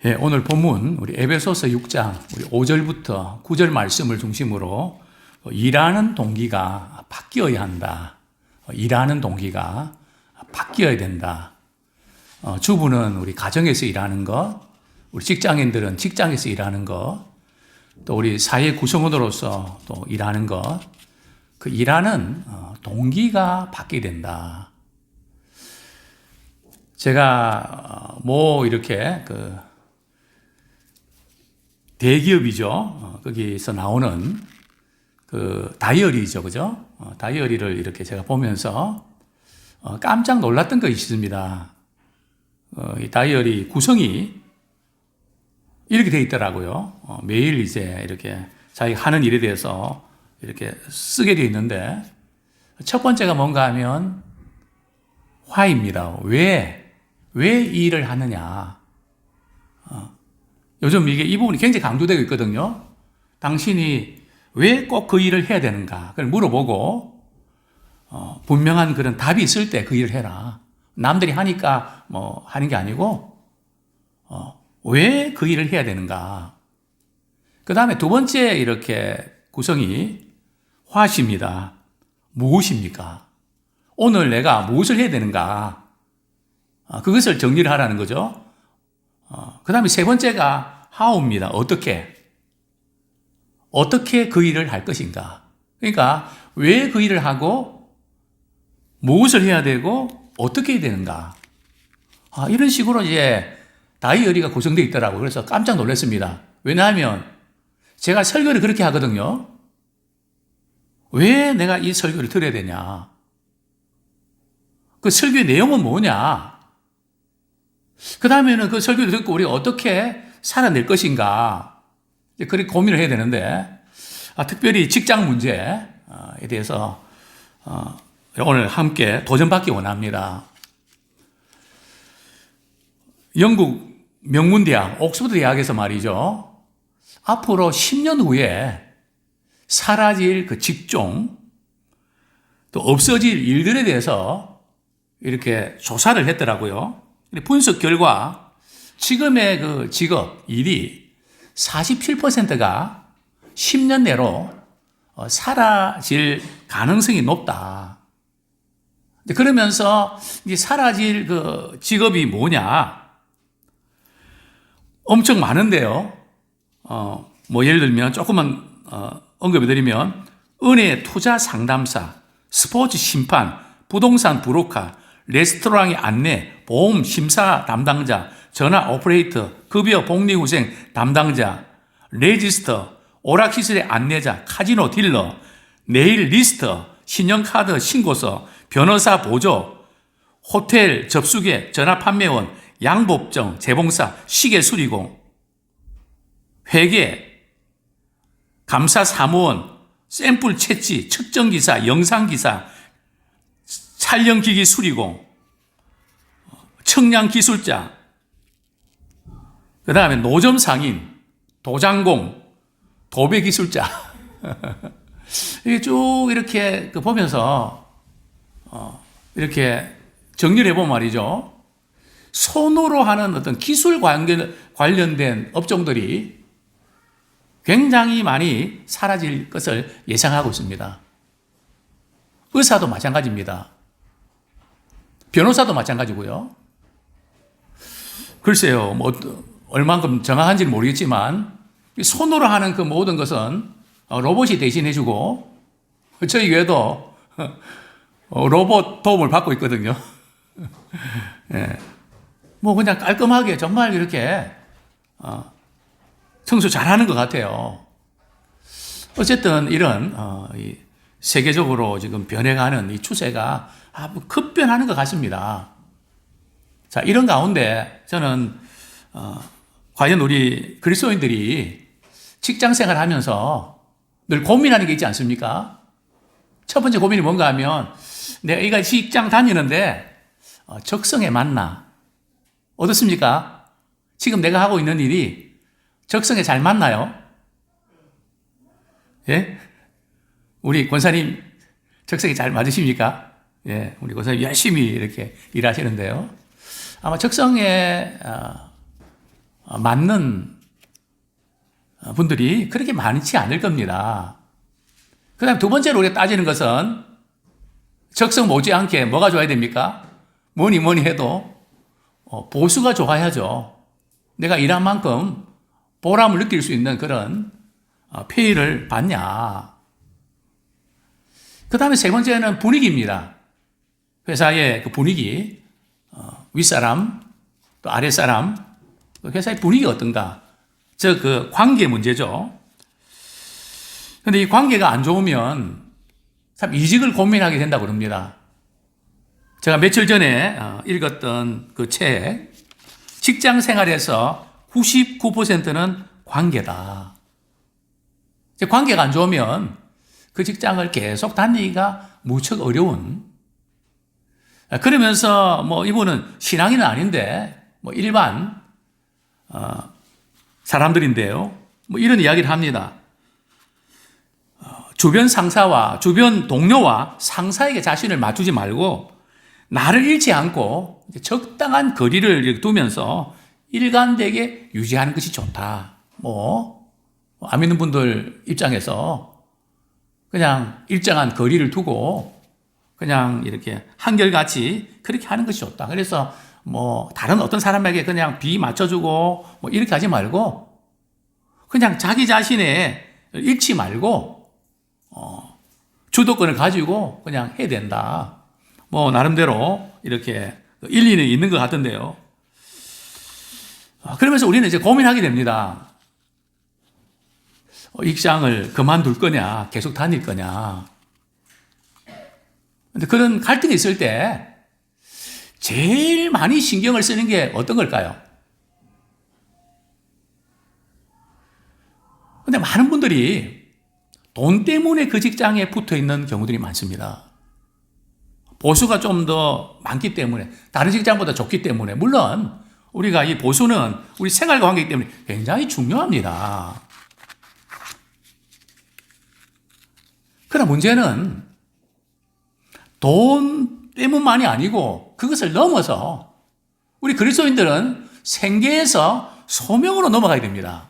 예, 오늘 본문 우리 에베소서 6장 우리 5절부터 9절 말씀을 중심으로 일하는 동기가 바뀌어야 한다. 일하는 동기가 바뀌어야 된다. 주부는 우리 가정에서 일하는 것, 우리 직장인들은 직장에서 일하는 것, 또 우리 사회 구성원으로서 또 일하는 것, 그 일하는 동기가 바뀌어야 된다. 제가 이렇게 대기업이죠. 거기서 나오는 그 다이어리죠. 그죠? 다이어리를 이렇게 제가 보면서 깜짝 놀랐던 것이 있습니다. 이 다이어리 구성이 이렇게 돼 있더라고요. 매일 이제 이렇게 자기가 하는 일에 대해서 이렇게 쓰게 돼 있는데 첫 번째가 뭔가 하면 why입니다. 왜 이 일을 하느냐. 요즘 이 부분이 굉장히 강조되고 있거든요. 당신이 왜 꼭 그 일을 해야 되는가? 그걸 물어보고, 분명한 그런 답이 있을 때 그 일을 해라. 남들이 하니까 하는 게 아니고, 왜 그 일을 해야 되는가? 그 다음에 두 번째 이렇게 구성이 what입니다. 무엇입니까? 오늘 내가 무엇을 해야 되는가? 그것을 정리를 하라는 거죠. 그 다음에 세 번째가 how입니다. 어떻게 그 일을 할 것인가. 그러니까 왜 그 일을 하고 무엇을 해야 되고 어떻게 해야 되는가. 이런 식으로 이제 다이어리가 구성되어 있더라고요. 그래서 깜짝 놀랐습니다. 왜냐하면 제가 설교를 그렇게 하거든요. 왜 내가 이 설교를 들어야 되냐. 그 설교의 내용은 뭐냐. 그 다음에는 그 설교를 듣고 우리가 어떻게 살아낼 것인가. 그렇게 고민을 해야 되는데, 특별히 직장 문제에 대해서 오늘 함께 도전받기 원합니다. 영국 명문대학, 옥스퍼드 대학에서 말이죠. 앞으로 10년 후에 사라질 그 직종, 또 없어질 일들에 대해서 이렇게 조사를 했더라고요. 분석 결과 지금의 그 직업, 일이 47%가 10년 내로 사라질 가능성이 높다. 그러면서 이제 사라질 그 직업이 뭐냐? 엄청 많은데요. 예를 들면 조금만 언급해드리면 은행 투자 상담사, 스포츠 심판, 부동산 브로커, 레스토랑의 안내, 보험 심사 담당자, 전화 오퍼레이터, 급여 복리후생 담당자, 레지스터, 오락시설의 안내자, 카지노 딜러, 네일 리스터, 신용카드 신고서, 변호사 보조, 호텔 접수계, 전화 판매원, 양법정, 재봉사, 시계 수리공, 회계, 감사 사무원, 샘플 채취, 측정기사, 영상기사, 촬영기기 수리공, 청량기술자, 그 다음에 노점 상인, 도장공, 도배기술자. 이게 쭉 이렇게 보면서, 이렇게 정리를 해보면 말이죠. 손으로 하는 어떤 기술 관련된 업종들이 굉장히 많이 사라질 것을 예상하고 있습니다. 의사도 마찬가지입니다. 변호사도 마찬가지고요. 글쎄요, 얼만큼 정확한지는 모르겠지만, 손으로 하는 그 모든 것은 로봇이 대신해주고, 저희 교회도 로봇 도움을 받고 있거든요. 예. 그냥 깔끔하게 정말 이렇게, 청소 잘하는 것 같아요. 어쨌든 이런, 세계적으로 지금 변해가는 이 추세가 급변하는 것 같습니다. 자, 이런 가운데 저는 과연 우리 그리스도인들이 직장 생활을 하면서 늘 고민하는 게 있지 않습니까? 첫 번째 고민이 뭔가 하면 내가 이가 직장 다니는데 적성에 맞나? 어떻습니까? 지금 내가 하고 있는 일이 적성에 잘 맞나요? 예? 우리 권사님 적성에 잘 맞으십니까? 예, 우리 권사님 열심히 이렇게 일하시는데요. 아마 적성에 맞는 분들이 그렇게 많지 않을 겁니다. 그 다음 두 번째로 우리가 따지는 것은 적성 못지않게 뭐가 좋아야 됩니까? 뭐니 해도 보수가 좋아야죠. 내가 일한 만큼 보람을 느낄 수 있는 그런 페이를 받냐. 그 다음에 세 번째는 분위기입니다. 회사의 그 분위기, 윗사람, 또 아랫사람, 회사의 분위기가 어떤가. 즉, 그 관계 문제죠. 근데 이 관계가 안 좋으면 참 이직을 고민하게 된다고 그럽니다. 제가 며칠 전에 읽었던 그 책, 직장 생활에서 99%는 관계다. 관계가 안 좋으면 그 직장을 계속 다니기가 무척 어려운. 그러면서 뭐 이분은 신앙인은 아닌데 뭐 일반 사람들인데요. 뭐 이런 이야기를 합니다. 주변 상사와 주변 동료와 상사에게 자신을 맞추지 말고 나를 잃지 않고 적당한 거리를 두면서 일관되게 유지하는 것이 좋다. 안 믿는 분들 입장에서 그냥 일정한 거리를 두고 그냥 이렇게 한결같이 그렇게 하는 것이 좋다. 그래서 다른 어떤 사람에게 그냥 비 맞춰주고 이렇게 하지 말고 그냥 자기 자신의 잃지 말고 주도권을 가지고 그냥 해야 된다. 나름대로 이렇게 일리는 있는 것 같던데요. 그러면서 우리는 이제 고민하게 됩니다. 이 직장을 그만둘 거냐, 계속 다닐 거냐. 근데 그런 갈등이 있을 때 제일 많이 신경을 쓰는 게 어떤 걸까요? 근데 많은 분들이 돈 때문에 그 직장에 붙어 있는 경우들이 많습니다. 보수가 좀 더 많기 때문에, 다른 직장보다 좋기 때문에, 물론 우리가 이 보수는 우리 생활과 관계이기 때문에 굉장히 중요합니다. 그러나 문제는 돈 때문만이 아니고 그것을 넘어서 우리 그리스도인들은 생계에서 소명으로 넘어가야 됩니다.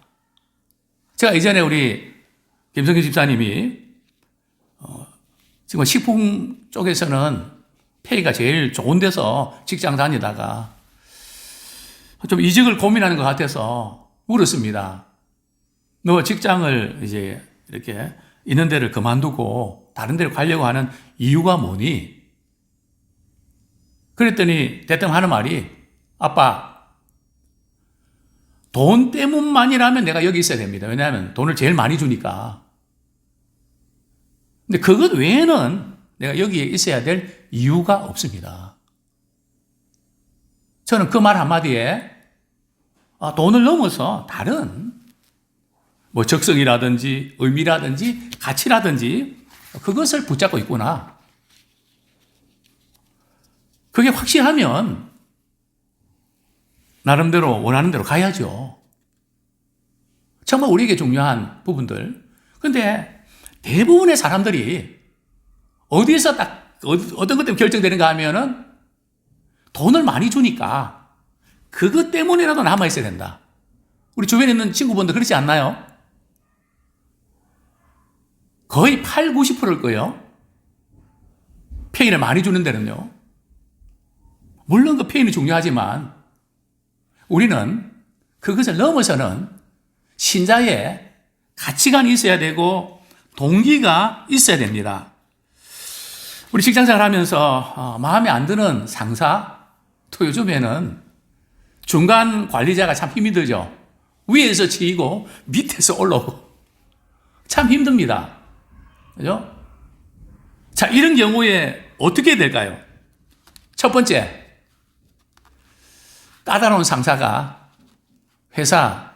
제가 이전에 우리 김성규 집사님이 지금 식품 쪽에서는 페이가 제일 좋은 데서 직장 다니다가 좀 이직을 고민하는 것 같아서 물었습니다. 너 직장을 이제 이렇게 있는 데를 그만두고 다른 데를 가려고 하는 이유가 뭐니? 그랬더니 대뜸 하는 말이 아빠, 돈 때문만이라면 내가 여기 있어야 됩니다. 왜냐하면 돈을 제일 많이 주니까. 근데 그것 외에는 내가 여기에 있어야 될 이유가 없습니다. 저는 그 말 한마디에 돈을 넘어서 다른 적성이라든지 의미라든지 가치라든지 그것을 붙잡고 있구나. 그게 확실하면 나름대로 원하는 대로 가야죠. 정말 우리에게 중요한 부분들. 근데 대부분의 사람들이 어디에서 어떤 것 때문에 결정되는가 하면은 돈을 많이 주니까 그것 때문에라도 남아있어야 된다. 우리 주변에 있는 친구분들 그렇지 않나요? 거의 8, 90%일 거예요. 페이를 많이 주는 데는요. 물론 그 페이는 중요하지만 우리는 그것을 넘어서는 신자의 가치관이 있어야 되고 동기가 있어야 됩니다. 우리 직장생활 하면서 마음에 안 드는 상사, 또 요즘에는 중간 관리자가 참 힘이 들죠. 위에서 치이고 밑에서 올라오고 참 힘듭니다. 그죠? 자, 이런 경우에 어떻게 해야 될까요? 첫 번째, 까다로운 상사가 회사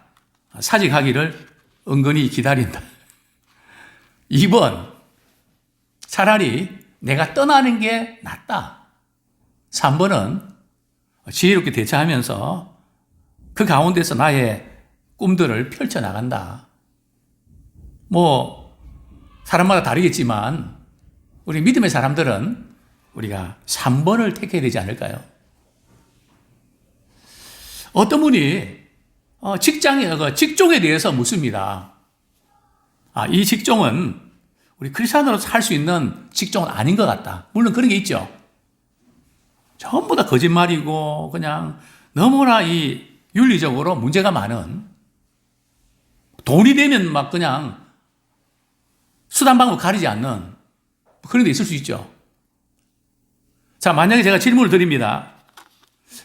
사직하기를 은근히 기다린다. 2번, 차라리 내가 떠나는 게 낫다. 3번은 지혜롭게 대처하면서 그 가운데서 나의 꿈들을 펼쳐나간다. 사람마다 다르겠지만 우리 믿음의 사람들은 우리가 3번을 택해야 되지 않을까요? 어떤 분이 직종에 대해서 묻습니다. 이 직종은 우리 크리스찬으로서 할 수 있는 직종은 아닌 것 같다. 물론 그런 게 있죠. 전부 다 거짓말이고 그냥 너무나 이 윤리적으로 문제가 많은, 돈이 되면 막 그냥 수단 방법 가리지 않는 그런 게 있을 수 있죠. 자, 만약에 제가 질문을 드립니다.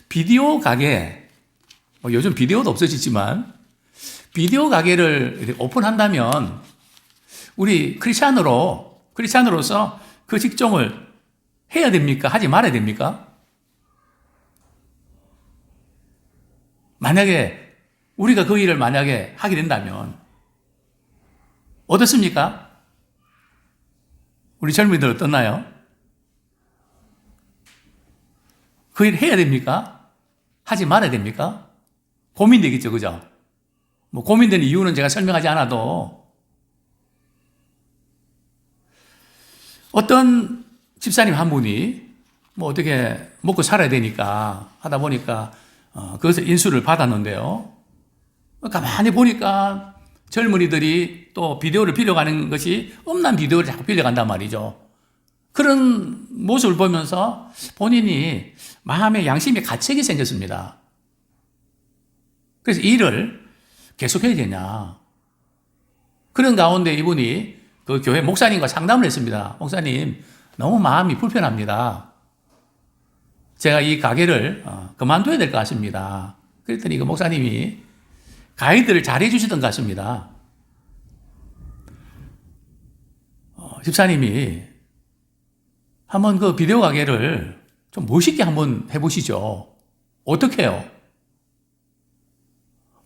비디오 가게, 요즘 비디오도 없어지지만 비디오 가게를 이렇게 오픈한다면 우리 크리스찬으로서 그 직종을 해야 됩니까? 하지 말아야 됩니까? 만약에 우리가 그 일을 만약에 하게 된다면 어떻습니까? 우리 젊은이들 어떻나요? 그 일 해야 됩니까? 하지 말아야 됩니까? 고민되겠죠, 그죠? 뭐 고민되는 이유는 제가 설명하지 않아도 어떤 집사님 한 분이 뭐 어떻게 먹고 살아야 되니까 하다 보니까 그것을 인수를 받았는데요. 가만히 보니까 젊은이들이 또 비디오를 빌려가는 것이 음란 비디오를 자꾸 빌려간단 말이죠. 그런 모습을 보면서 본인이 마음의 양심의 가책이 생겼습니다. 그래서 이 일을 계속해야 되냐. 그런 가운데 이분이 그 교회 목사님과 상담을 했습니다. 목사님, 너무 마음이 불편합니다. 제가 이 가게를 그만둬야 될 것 같습니다. 그랬더니 그 목사님이 가이드를 잘 해주시던 것 같습니다. 집사님이 한번 그 비디오 가게를 좀 멋있게 한번 해보시죠. 어떻게 해요?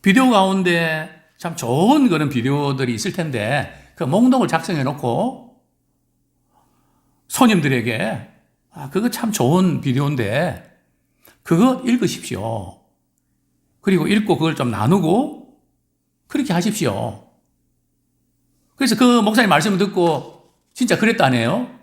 비디오 가운데 참 좋은 그런 비디오들이 있을 텐데 그 목록을 작성해 놓고 손님들에게 그거 참 좋은 비디오인데 그거 읽으십시오. 그리고 읽고 그걸 좀 나누고 그렇게 하십시오. 그래서 그 목사님 말씀을 듣고 진짜 그랬다네요.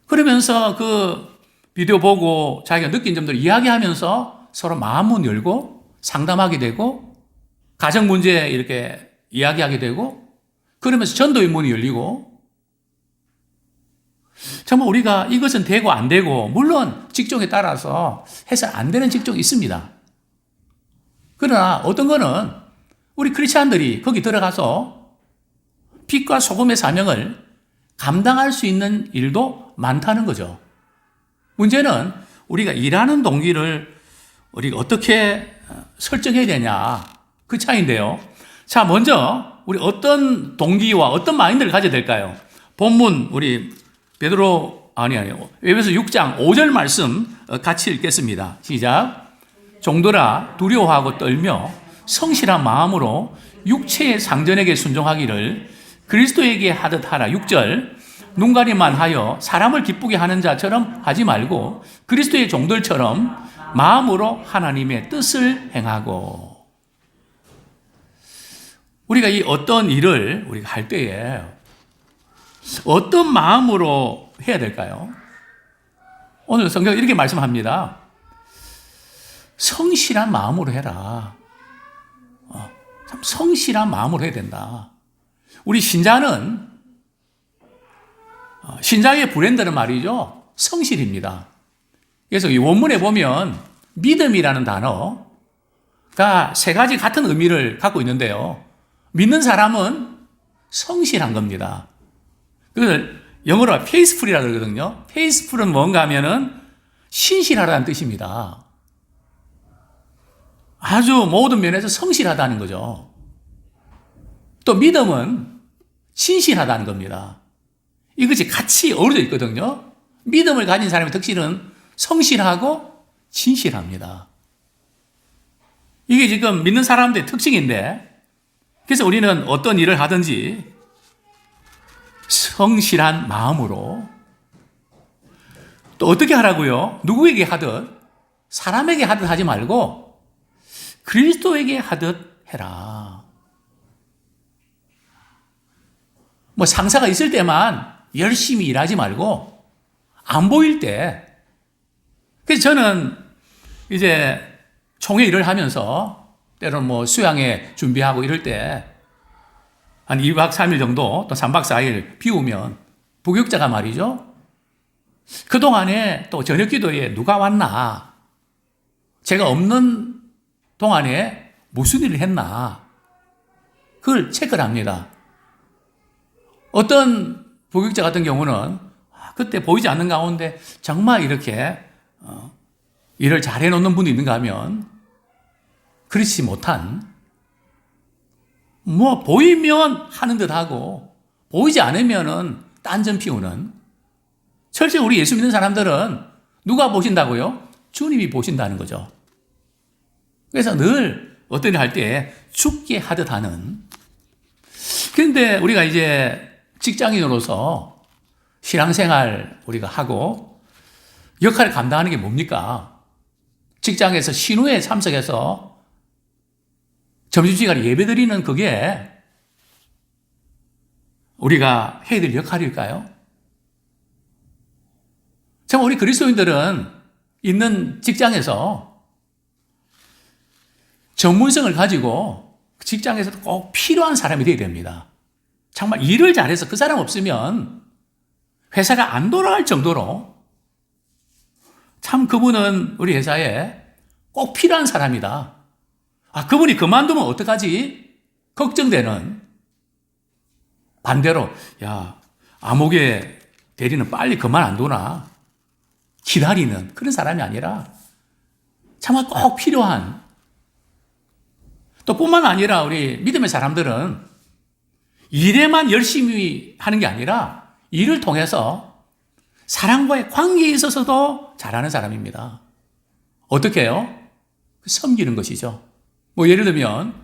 그러면서 그 비디오 보고 자기가 느낀 점들을 이야기하면서 서로 마음문 열고 상담하게 되고 가정 문제 이렇게 이야기하게 되고 그러면서 전도의 문이 열리고 정말 우리가 이것은 되고 안 되고 물론 직종에 따라서 해서 안 되는 직종이 있습니다. 그러나 어떤 거는 우리 크리스찬들이 거기 들어가서 빛과 소금의 사명을 감당할 수 있는 일도 많다는 거죠. 문제는 우리가 일하는 동기를 우리가 어떻게 설정해야 되냐 그 차이인데요. 자, 먼저 우리 어떤 동기와 어떤 마인드를 가져야 될까요? 본문 우리 에베소 6장 5절 말씀 같이 읽겠습니다. 시작. 종들아 두려워하고 떨며 성실한 마음으로 육체의 상전에게 순종하기를 그리스도에게 하듯 하라. 6절. 눈가리만 하여 사람을 기쁘게 하는 자처럼 하지 말고 그리스도의 종들처럼 마음으로 하나님의 뜻을 행하고. 우리가 이 어떤 일을 우리가 할 때에 어떤 마음으로 해야 될까요? 오늘 성경은 이렇게 말씀합니다. 성실한 마음으로 해라. 참 성실한 마음으로 해야 된다. 우리 신자는 신자의 브랜드는 말이죠. 성실입니다. 그래서 이 원문에 보면 믿음이라는 단어가 세 가지 같은 의미를 갖고 있는데요. 믿는 사람은 성실한 겁니다. 그걸 영어로 faithful이라고 그러거든요. faithful은 뭔가 하면은 신실하다는 뜻입니다. 아주 모든 면에서 성실하다는 거죠. 또 믿음은 진실하다는 겁니다. 이것이 같이 어우러져 있거든요. 믿음을 가진 사람의 특질은 성실하고 진실합니다. 이게 지금 믿는 사람들의 특징인데, 그래서 우리는 어떤 일을 하든지 성실한 마음으로 또 어떻게 하라고요? 누구에게 하듯 사람에게 하듯 하지 말고 그리스도에게 하듯 해라. 뭐 상사가 있을 때만 열심히 일하지 말고 안 보일 때. 그래서 저는 이제 총회 일을 하면서 때로는 뭐 수양회 준비하고 이럴 때 한 2박 3일 정도 또 3박 4일 비우면 부교육자가 말이죠. 그동안에 또 저녁 기도에 누가 왔나? 제가 없는 동안에 무슨 일을 했나? 그걸 체크를 합니다. 어떤 부교육자 같은 경우는 그때 보이지 않는 가운데 정말 이렇게 일을 잘 해놓는 분이 있는가 하면 그렇지 못한 뭐 보이면 하는 듯 하고 보이지 않으면은 딴전 피우는 철저히 우리 예수 믿는 사람들은 누가 보신다고요? 주님이 보신다는 거죠. 그래서 늘 어떤 일 할 때 죽게 하듯 하는. 그런데 우리가 이제 직장인으로서 신앙생활 우리가 하고 역할을 감당하는 게 뭡니까? 직장에서 신우에 참석해서 점심시간에 예배드리는 그게 우리가 해야 될 역할일까요? 참 우리 그리스도인들은 있는 직장에서 전문성을 가지고 직장에서도 꼭 필요한 사람이 되어야 됩니다. 정말 일을 잘해서 그 사람 없으면 회사가 안 돌아갈 정도로 참 그분은 우리 회사에 꼭 필요한 사람이다. 그분이 그만두면 어떡하지? 걱정되는. 반대로, 야, 암흑의 대리는 빨리 그만 안 두나? 기다리는 그런 사람이 아니라 정말 꼭 필요한. 또 뿐만 아니라 우리 믿음의 사람들은 일에만 열심히 하는 게 아니라 일을 통해서 사람과의 관계에 있어서도 잘하는 사람입니다. 어떻게 해요? 섬기는 것이죠. 뭐 예를 들면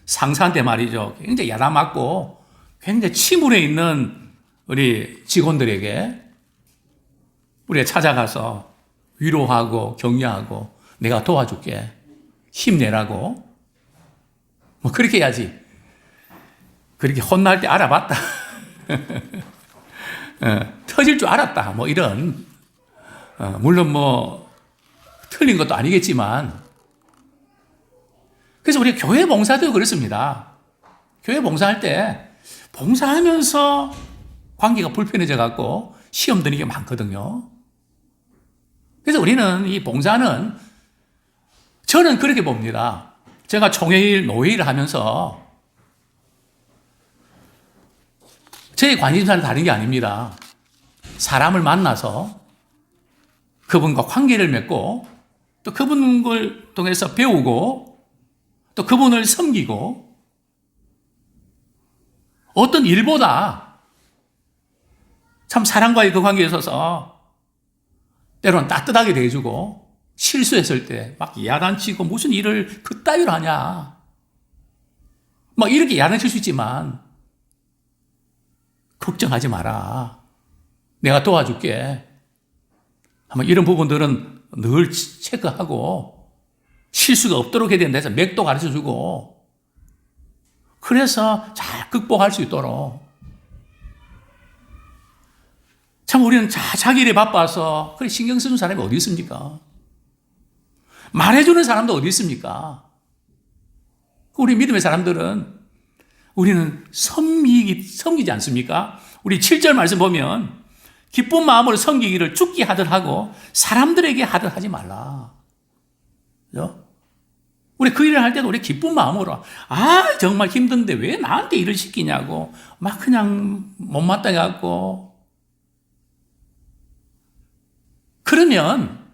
상사한테 말이죠. 굉장히 야단맞고 굉장히 침울해 있는 우리 직원들에게 우리가 찾아가서 위로하고 격려하고 내가 도와줄게. 힘내라고. 뭐 그렇게 해야지. 그렇게 혼날 때 알아봤다. 터질 줄 알았다. 뭐 이런. 물론 뭐 틀린 것도 아니겠지만 그래서 우리 교회 봉사도 그렇습니다. 교회 봉사할 때 봉사하면서 관계가 불편해져 갖고 시험 드는 게 많거든요. 그래서 우리는 이 봉사는 저는 그렇게 봅니다. 제가 총회일, 노회일을 하면서 제 관심사는 다른 게 아닙니다. 사람을 만나서 그분과 관계를 맺고 또 그분을 통해서 배우고 또 그분을 섬기고 어떤 일보다 참 사람과의 그 관계에 있어서 때로는 따뜻하게 대해주고 실수했을 때 막 야단치고 무슨 일을 그따위로 하냐. 막 이렇게 야단칠 수 있지만 걱정하지 마라. 내가 도와줄게. 아마 이런 부분들은 늘 체크하고 실수가 없도록 해야 된다 해서 맥도 가르쳐주고 그래서 잘 극복할 수 있도록 참 우리는 자기 일에 바빠서 그래 신경 쓰는 사람이 어디 있습니까? 말해주는 사람도 어디 있습니까? 우리 믿음의 사람들은 우리는 섬기지 않습니까? 우리 7절 말씀 보면 기쁜 마음으로 섬기기를 죽게 하듯 하고 사람들에게 하듯 하지 말라. 그죠? 우리 그 일을 할 때도 우리 기쁜 마음으로 정말 힘든데 왜 나한테 일을 시키냐고 막 그냥 못마땅해 갖고 그러면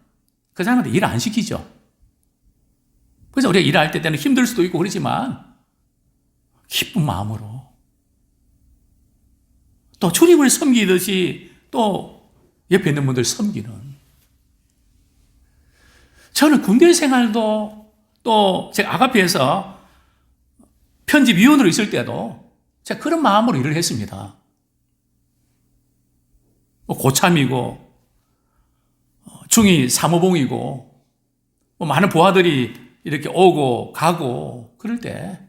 그 사람한테 일 안 시키죠. 그래서 우리가 일할 때는 힘들 수도 있고 그러지만 기쁜 마음으로 또 주님을 섬기듯이 또 옆에 있는 분들 섬기는. 저는 군대 생활도 또 제가 아가페에서 편집위원으로 있을 때도 제가 그런 마음으로 일을 했습니다. 고참이고 중위 사모봉이고 많은 부하들이 이렇게 오고 가고 그럴 때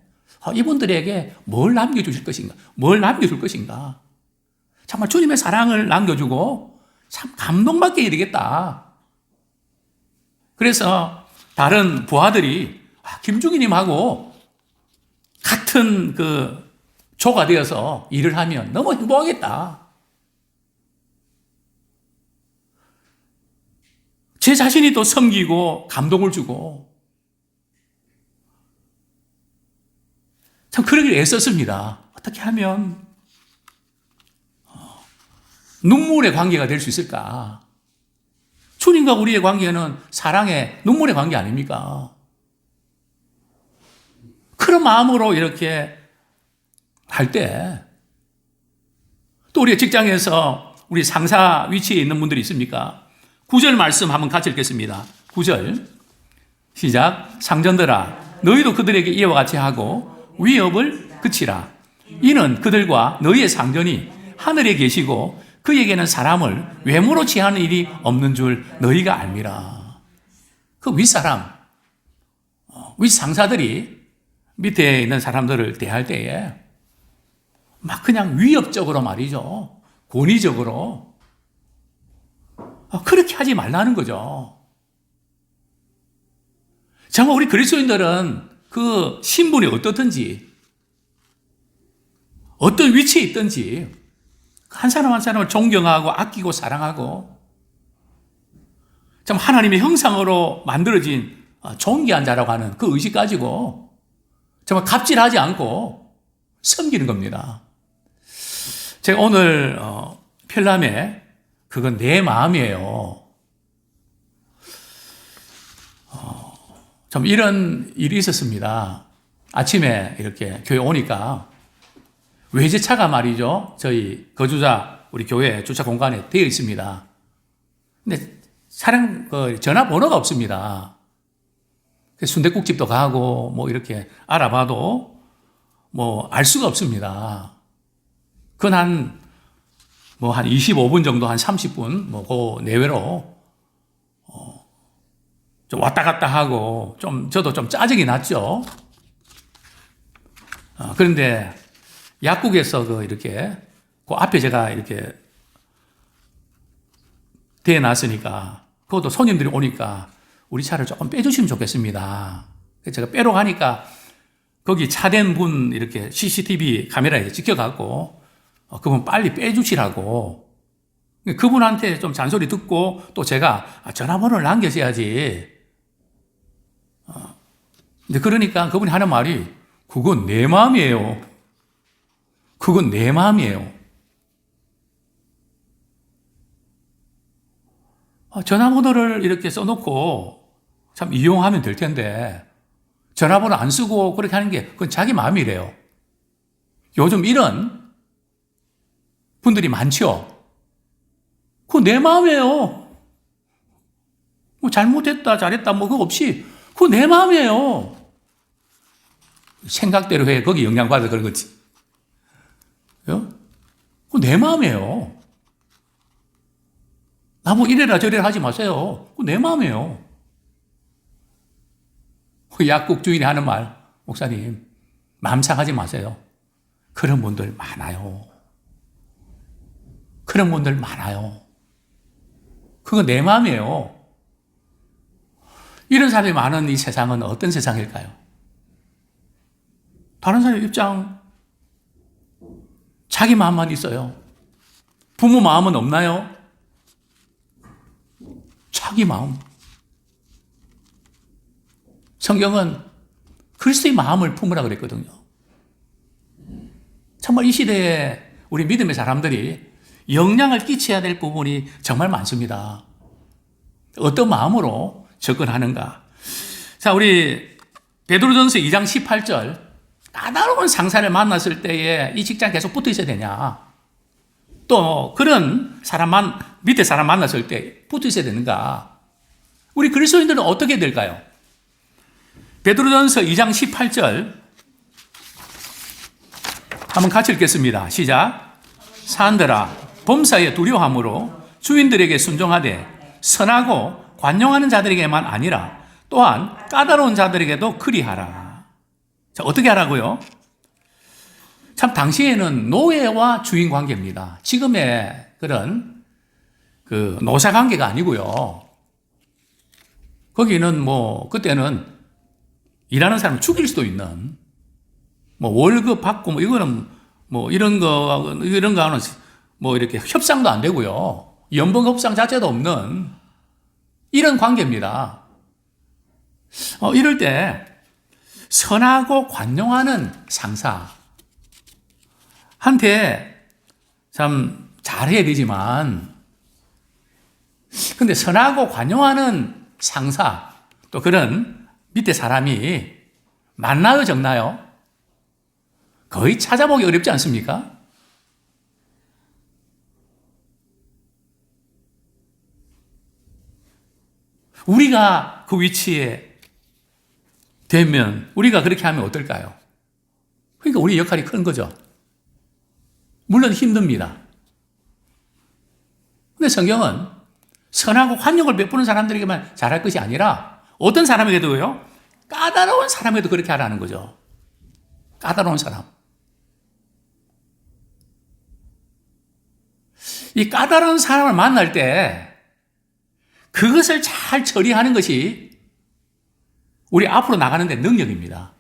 이분들에게 뭘 남겨주실 것인가? 뭘 남겨줄 것인가? 정말 주님의 사랑을 남겨주고 참 감동받게 해야 되겠다. 그래서 다른 부하들이 김중희님하고 같은 그 조가 되어서 일을 하면 너무 행복하겠다. 제 자신이 또 섬기고 감동을 주고 참 그러기를 애썼습니다. 어떻게 하면 눈물의 관계가 될 수 있을까? 주님과 우리의 관계는 사랑의 눈물의 관계 아닙니까? 그런 마음으로 이렇게 할 때 또 우리 직장에서 우리 상사 위치에 있는 분들이 있습니까? 9절 말씀 한번 같이 읽겠습니다. 9절 시작. 상전들아 너희도 그들에게 이와 같이 하고 위협을 그치라. 이는 그들과 너희의 상전이 하늘에 계시고 그에게는 사람을 외모로 취하는 일이 없는 줄 너희가 알미라. 그 윗사람, 윗상사들이 밑에 있는 사람들을 대할 때에 막 그냥 위협적으로 말이죠. 권위적으로. 그렇게 하지 말라는 거죠. 정말 우리 그리스도인들은 그 신분이 어떻든지 어떤 위치에 있든지 한 사람 한 사람을 존경하고 아끼고 사랑하고 참 하나님의 형상으로 만들어진 존귀한 자라고 하는 그 의식 가지고 정말 갑질하지 않고 섬기는 겁니다. 제가 오늘 편람에 그건 내 마음이에요. 좀 이런 일이 있었습니다. 아침에 이렇게 교회 오니까 외제차가 말이죠. 저희 거주자 우리 교회 주차 공간에 되어 있습니다. 근데 차량 전화번호가 없습니다. 순댓국집도 가고 뭐 이렇게 알아봐도 뭐 알 수가 없습니다. 그건 한 25분 정도, 한 30분 그 내외로 좀 왔다 갔다 하고 저도 좀 짜증이 났죠. 그런데 약국에서 이렇게 그 앞에 제가 이렇게 대놨으니까 그것도 손님들이 오니까 우리 차를 조금 빼주시면 좋겠습니다. 그래서 제가 빼러 가니까 거기 차된 분 이렇게 CCTV 카메라에 찍혀갖고 그분 빨리 빼주시라고 그분한테 좀 잔소리 듣고 또 제가 전화번호를 남겨줘야지. 근데 그러니까 그분이 하는 말이 그건 내 마음이에요. 그건 내 마음이에요. 전화번호를 이렇게 써놓고 참 이용하면 될 텐데 전화번호 안 쓰고 그렇게 하는 게 그건 자기 마음이래요. 요즘 이런 분들이 많죠. 그거 내 마음이에요. 뭐 잘못했다 잘했다 뭐 그거 없이 그거 내 마음이에요. 생각대로 해. 거기 영향받아서 그런 거지. 그거 내 마음이에요. 나 뭐 이래라 저래라 하지 마세요. 그거 내 마음이에요. 그 약국 주인이 하는 말, 목사님, 마음 상하지 마세요. 그런 분들 많아요. 그런 분들 많아요. 그거 내 마음이에요. 이런 사람이 많은 이 세상은 어떤 세상일까요? 다른 사람 입장, 자기 마음만 있어요. 부모 마음은 없나요? 자기 마음. 성경은 그리스도의 마음을 품으라 그랬거든요. 정말 이 시대에 우리 믿음의 사람들이 영향을 끼쳐야 될 부분이 정말 많습니다. 어떤 마음으로 접근하는가? 자, 우리 베드로전서 2장 18절 까다로운 상사를 만났을 때에 이 직장 계속 붙어 있어야 되냐? 또 그런 밑에 사람 만났을 때 붙어 있어야 되는가? 우리 그리스도인들은 어떻게 될까요? 베드로전서 2장 18절 한번 같이 읽겠습니다. 시작. 사람들아 범사에 두려워함으로 주인들에게 순종하되 선하고 관용하는 자들에게만 아니라 또한 까다로운 자들에게도 그리하라. 자, 어떻게 하라고요? 참 당시에는 노예와 주인 관계입니다. 지금의 그런 그 노사 관계가 아니고요. 거기는 뭐, 그때는 일하는 사람 죽일 수도 있는, 뭐, 월급 받고, 뭐, 이거는, 뭐, 이런 거는, 뭐, 이렇게 협상도 안 되고요. 연봉 협상 자체도 없는, 이런 관계입니다. 이럴 때, 선하고 관용하는 상사한테 참 잘해야 되지만, 근데 선하고 관용하는 상사, 또 그런 밑에 사람이 많나요, 적나요? 거의 찾아보기 어렵지 않습니까? 우리가 그 위치에 되면, 우리가 그렇게 하면 어떨까요? 그러니까 우리 역할이 큰 거죠. 물론 힘듭니다. 근데 성경은 선하고 환영을 베푸는 사람들에게만 잘할 것이 아니라 어떤 사람에게도요, 까다로운 사람에게도 그렇게 하라는 거죠. 까다로운 사람. 이 까다로운 사람을 만날 때 그것을 잘 처리하는 것이 우리 앞으로 나가는 데 능력입니다.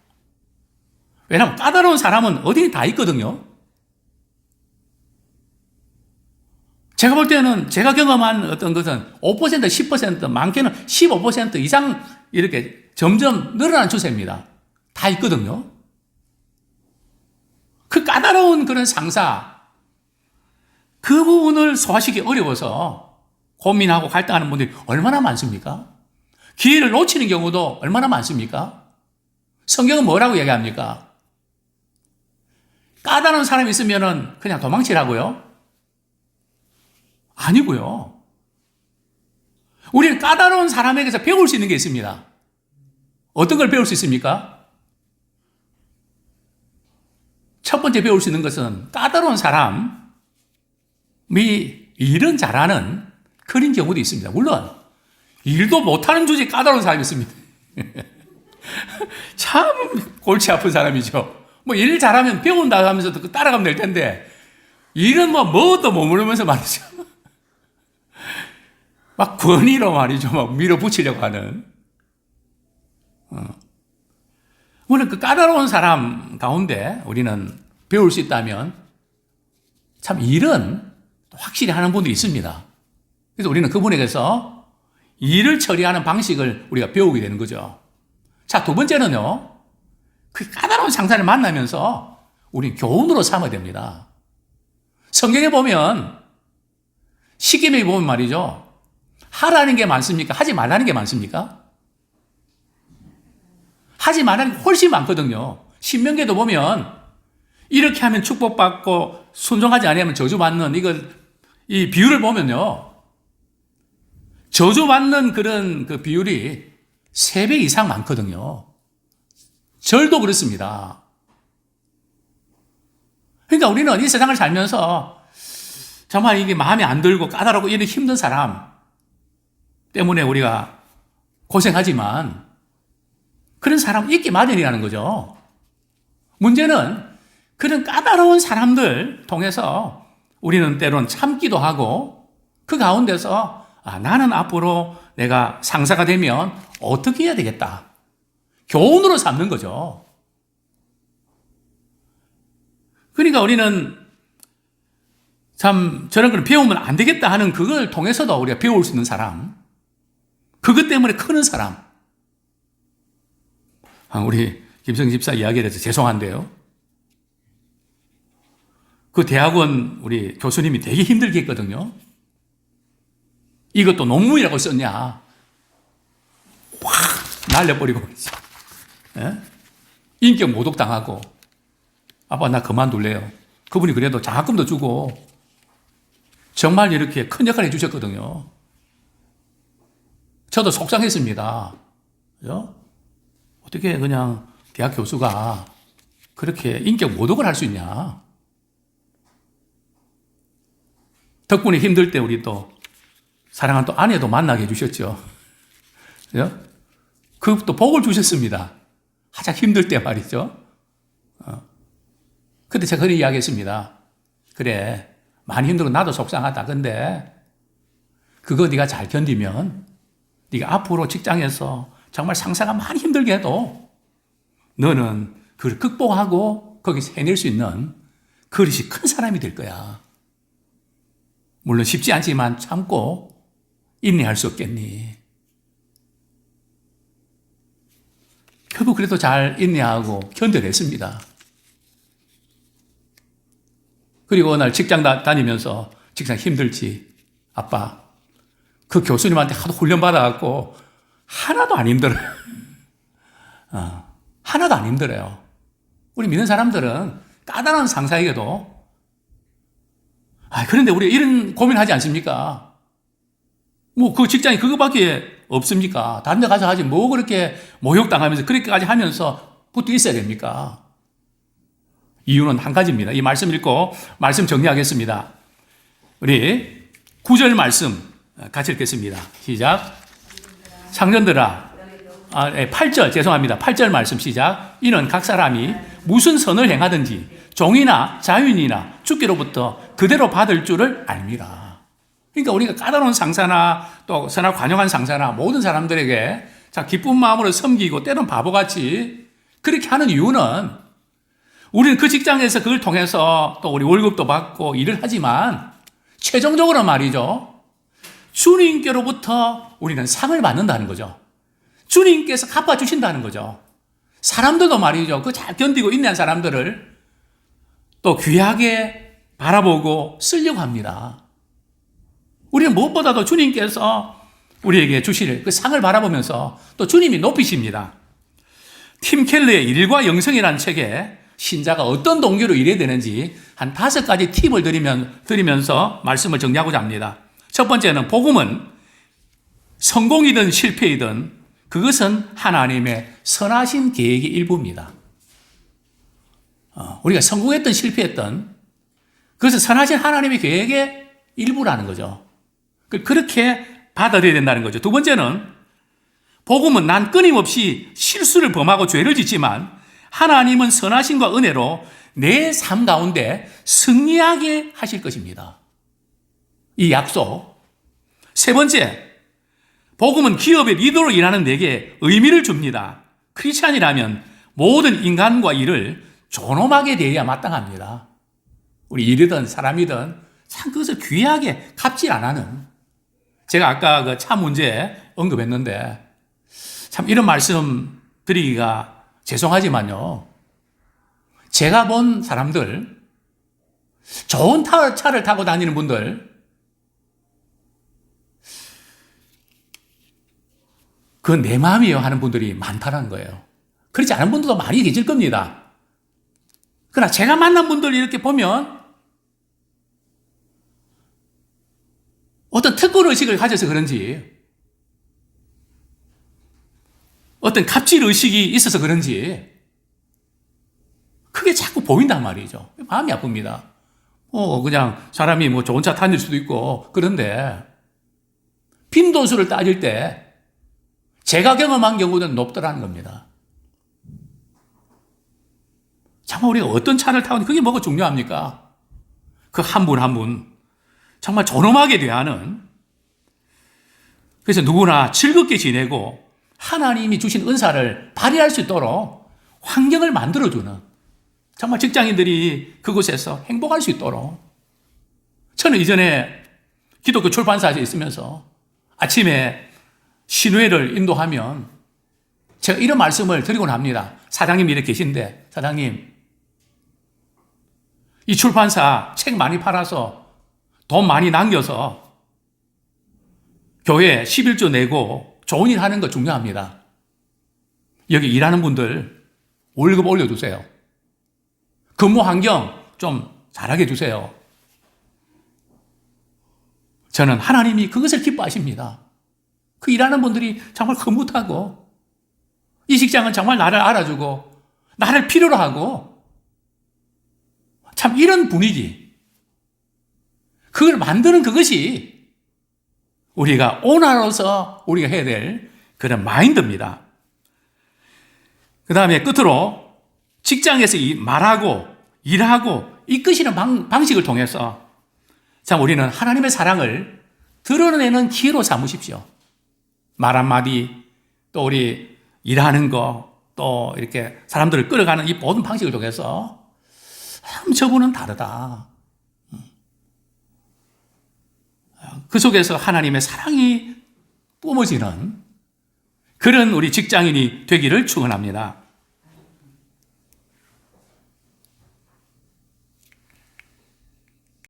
왜냐하면 까다로운 사람은 어디에 다 있거든요. 제가 볼 때는 제가 경험한 어떤 것은 5%, 10%, 많게는 15% 이상 이렇게 점점 늘어나는 추세입니다. 다 있거든요. 그 까다로운 그런 상사, 그 부분을 소화시키기 어려워서 고민하고 갈등하는 분들이 얼마나 많습니까? 기회를 놓치는 경우도 얼마나 많습니까? 성경은 뭐라고 얘기합니까? 까다로운 사람이 있으면 그냥 도망치라고요? 아니고요. 우리는 까다로운 사람에게서 배울 수 있는 게 있습니다. 어떤 걸 배울 수 있습니까? 첫 번째 배울 수 있는 것은 까다로운 사람이 일은 잘하는 그런 경우도 있습니다. 물론 일도 못하는 주제에 까다로운 사람이 있습니다. 참 골치 아픈 사람이죠. 뭐 일 잘하면 배운다 하면서 따라가면 될 텐데 일은 뭐도 못 모르면서 말이죠. 막 권위로 말이죠. 막 밀어붙이려고 하는. 물론 그 까다로운 사람 가운데 우리는 배울 수 있다면 참 일은 확실히 하는 분도 있습니다. 그래서 우리는 그분에게서 일을 처리하는 방식을 우리가 배우게 되는 거죠. 자, 두 번째는요. 그 까다로운 상사를 만나면서 우리 교훈으로 삼아야 됩니다. 성경에 보면 십계명에 보면 말이죠. 하라는 게 많습니까? 하지 말라는 게 많습니까? 하지 말라는 게 훨씬 많거든요. 신명기도 보면 이렇게 하면 축복받고 순종하지 않으면 저주받는 이 비율을 보면요. 저주받는 그런 그 비율이 3배 이상 많거든요. 절도 그렇습니다. 그러니까 우리는 이 세상을 살면서 정말 이게 마음에 안 들고 까다롭고 이런 힘든 사람 때문에 우리가 고생하지만 그런 사람 있기 마련이라는 거죠. 문제는 그런 까다로운 사람들 통해서 우리는 때로는 참기도 하고 그 가운데서 나는 앞으로 내가 상사가 되면 어떻게 해야 되겠다. 교훈으로 삼는 거죠. 그러니까 우리는 참 저런 걸 배우면 안 되겠다 하는 그걸 통해서도 우리가 배울 수 있는 사람, 그것 때문에 크는 사람. 우리 김성 집사 이야기를 해서 죄송한데요. 그 대학원 우리 교수님이 되게 힘들게 했거든요. 이것도 논문이라고 썼냐. 확 날려버리고 그러지. 예? 인격 모독당하고 아빠 나 그만둘래요. 그분이 그래도 장학금도 주고 정말 이렇게 큰 역할을 해주셨거든요. 저도 속상했습니다. 그죠? 어떻게 그냥 대학 교수가 그렇게 인격 모독을 할 수 있냐. 덕분에 힘들 때 우리 또 사랑하는 또 아내도 만나게 해주셨죠. 그죠? 그 또 복을 주셨습니다. 가장 힘들 때 말이죠. 그때 제가 그런 이야기 했습니다. 그래, 많이 힘들고 나도 속상하다. 근데 그거 네가 잘 견디면 네가 앞으로 직장에서 정말 상사가 많이 힘들게 해도 너는 그걸 극복하고 거기서 해낼 수 있는 그릇이 큰 사람이 될 거야. 물론 쉽지 않지만 참고 인내할 수 없겠니? 결국 그래도 잘 인내하고 견뎌냈습니다. 그리고 어느 날 직장 다니면서 직장 힘들지. 아빠, 그 교수님한테 하도 훈련받아갖고 하나도 안 힘들어요. 하나도 안 힘들어요. 우리 믿는 사람들은 까다로운 상사에게도 그런데 우리 이런 고민하지 않습니까? 뭐 그 직장이 그거밖에 없습니까? 다른 데 가서 하지 뭐 그렇게 모욕당하면서 그렇게까지 하면서 붙어 있어야 됩니까? 이유는 한 가지입니다. 이 말씀 읽고 말씀 정리하겠습니다. 우리 9절 말씀 같이 읽겠습니다. 시작. 창년들아, 8절 죄송합니다. 8절 말씀 시작. 이는 각 사람이 무슨 선을 행하든지 종이나 자윤이나 주께로부터 그대로 받을 줄을 알미라. 그러니까 우리가 까다로운 상사나 또 선하고 관용한 상사나 모든 사람들에게 자 기쁜 마음으로 섬기고 때론 바보같이 그렇게 하는 이유는 우리는 그 직장에서 그걸 통해서 또 우리 월급도 받고 일을 하지만 최종적으로 말이죠. 주님께로부터 우리는 상을 받는다는 거죠. 주님께서 갚아주신다는 거죠. 사람들도 말이죠. 그 잘 견디고 인내한 사람들을 또 귀하게 바라보고 쓰려고 합니다. 우리는 무엇보다도 주님께서 우리에게 주실 그 상을 바라보면서 또 주님이 높이십니다. 팀 켈러의 일과 영성이라는 책에 신자가 어떤 동기로 일해야 되는지 한 5가지 팁을 드리면서 말씀을 정리하고자 합니다. 첫 번째는 복음은 성공이든 실패이든 그것은 하나님의 선하신 계획의 일부입니다. 우리가 성공했든 실패했든 그것은 선하신 하나님의 계획의 일부라는 거죠. 그렇게 받아들여야 된다는 거죠. 두 번째는 복음은 난 끊임없이 실수를 범하고 죄를 짓지만 하나님은 선하심과 은혜로 내 삶 가운데 승리하게 하실 것입니다. 이 약속. 세 번째, 복음은 기업의 리더로 일하는 내게 의미를 줍니다. 크리스찬이라면 모든 인간과 일을 존엄하게 대해야 마땅합니다. 우리 일이든 사람이든 참 그것을 귀하게 갑질 안 하는. 제가 아까 그 차 문제 언급했는데 참 이런 말씀 드리기가 죄송하지만요. 제가 본 사람들, 좋은 차를 타고 다니는 분들, 그건 내 마음이에요 하는 분들이 많다는 거예요. 그렇지 않은 분들도 많이 계실 겁니다. 그러나 제가 만난 분들 이렇게 보면 어떤 특권의식을 가져서 그런지 어떤 갑질의식이 있어서 그런지 그게 자꾸 보인단 말이죠. 마음이 아픕니다. 그냥 사람이 뭐 좋은 차 타닐 수도 있고 그런데 빈도수를 따질 때 제가 경험한 경우는 높더라는 겁니다. 정말 우리가 어떤 차를 타고 그게 뭐가 중요합니까? 그 한 분 한 분 정말 존엄하게 대하는 그래서 누구나 즐겁게 지내고 하나님이 주신 은사를 발휘할 수 있도록 환경을 만들어주는 정말 직장인들이 그곳에서 행복할 수 있도록 저는 이전에 기독교 출판사에 있으면서 아침에 신회를 인도하면 제가 이런 말씀을 드리곤 합니다. 사장님이 이렇게 계신데 사장님 이 출판사 책 많이 팔아서 돈 많이 남겨서 교회 11조 내고 좋은 일 하는 거 중요합니다. 여기 일하는 분들 월급 올려주세요. 근무 환경 좀 잘하게 해주세요. 저는 하나님이 그것을 기뻐하십니다. 그 일하는 분들이 정말 흐뭇하고 이 직장은 정말 나를 알아주고 나를 필요로 하고 참 이런 분위기 그걸 만드는 그것이 우리가 오너로서 우리가 해야 될 그런 마인드입니다. 그 다음에 끝으로 직장에서 말하고 일하고 이끄시는 방식을 통해서 참 우리는 하나님의 사랑을 드러내는 기회로 삼으십시오. 말 한마디, 또 우리 일하는 거, 또 이렇게 사람들을 끌어가는 이 모든 방식을 통해서 참 저분은 다르다. 그 속에서 하나님의 사랑이 뿜어지는 그런 우리 직장인이 되기를 축원합니다.